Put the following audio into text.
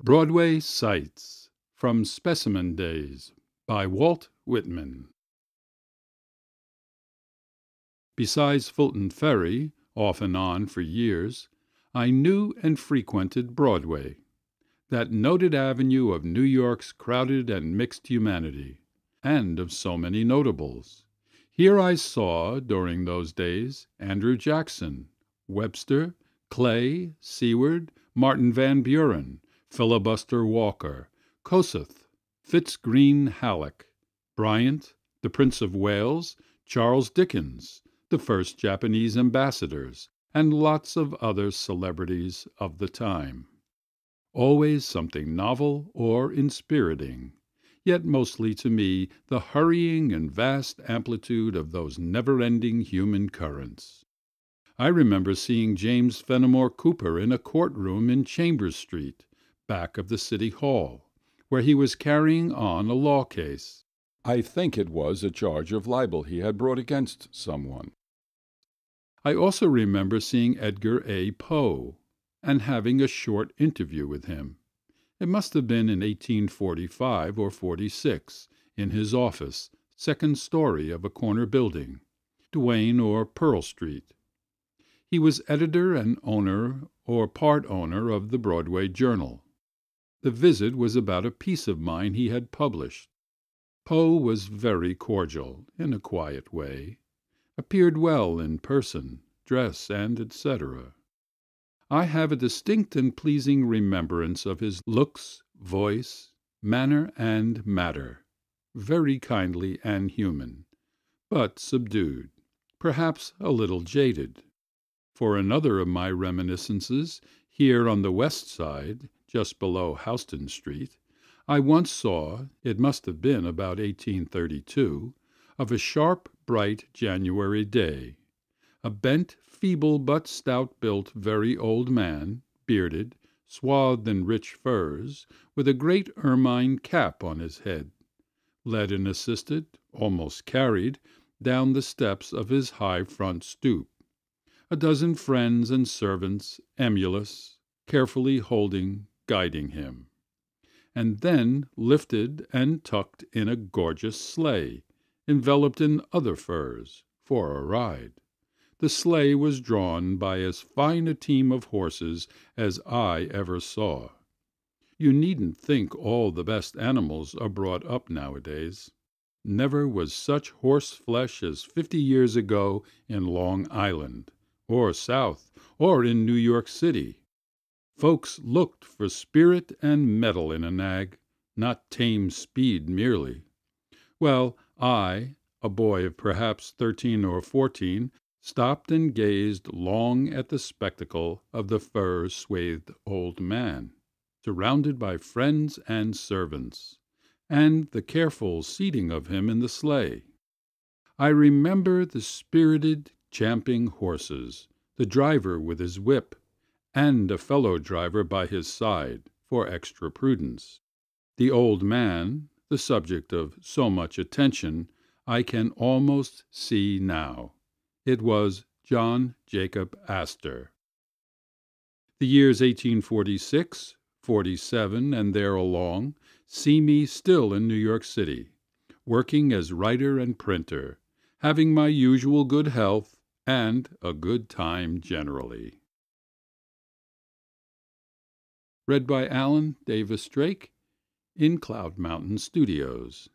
Broadway Sights from Specimen Days by Walt Whitman. Besides Fulton Ferry, off and on for years, I knew and frequented Broadway, that noted avenue of New York's crowded and mixed humanity, and of so many notables. Here I saw, during those days, Andrew Jackson, Webster, Clay, Seward, Martin Van Buren, Filibuster Walker, Kossuth, Fitz-Greene Halleck, Bryant, the Prince of Wales, Charles Dickens, the first Japanese ambassadors, and lots of other celebrities of the time. Always something novel or inspiriting, yet mostly to me the hurrying and vast amplitude of those never-ending human currents. I remember seeing James Fenimore Cooper in a courtroom in Chambers Street, back of the City Hall, where he was carrying on a law case. I think it was a charge of libel he had brought against someone. I also remember seeing Edgar A. Poe, and having a short interview with him. It must have been in 1845 or 46, in his office, second story of a corner building, Duane or Pearl Street. He was editor and owner or part owner of the Broadway Journal. The visit was about a piece of mine he had published. Poe was very cordial, in a quiet way, appeared well in person, dress, and etc. I have a distinct and pleasing remembrance of his looks, voice, manner, and matter, very kindly and human, but subdued, perhaps a little jaded. For another of my reminiscences, here on the West Side, just below Houston Street, I once saw, it must have been about 1832, of a sharp, bright January day, a bent, feeble but stout-built very old man, bearded, swathed in rich furs, with a great ermine cap on his head, led and assisted, almost carried, down the steps of his high front stoop, a dozen friends and servants, emulous, carefully holding, guiding him, and then lifted and tucked in a gorgeous sleigh, enveloped in other furs, for a ride. The sleigh was drawn by as fine a team of horses as I ever saw. You needn't think all the best animals are brought up nowadays. Never was such horse-flesh as 50 years ago in Long Island, or South, or in New York City. Folks looked for spirit and mettle in a nag, not tame speed merely. Well, I, a boy of perhaps 13 or 14, stopped and gazed long at the spectacle of the fur-swathed old man, surrounded by friends and servants, and the careful seating of him in the sleigh. I remember the spirited, champing horses, the driver with his whip, and a fellow-driver by his side for extra prudence. The old man, the subject of so much attention, I can almost see now. It was John Jacob Astor. The years 1846, 47, and there along, see me still in New York City, working as writer and printer, having my usual good health, and a good time generally. Read by Alan Davis Drake in Cloud Mountain Studios.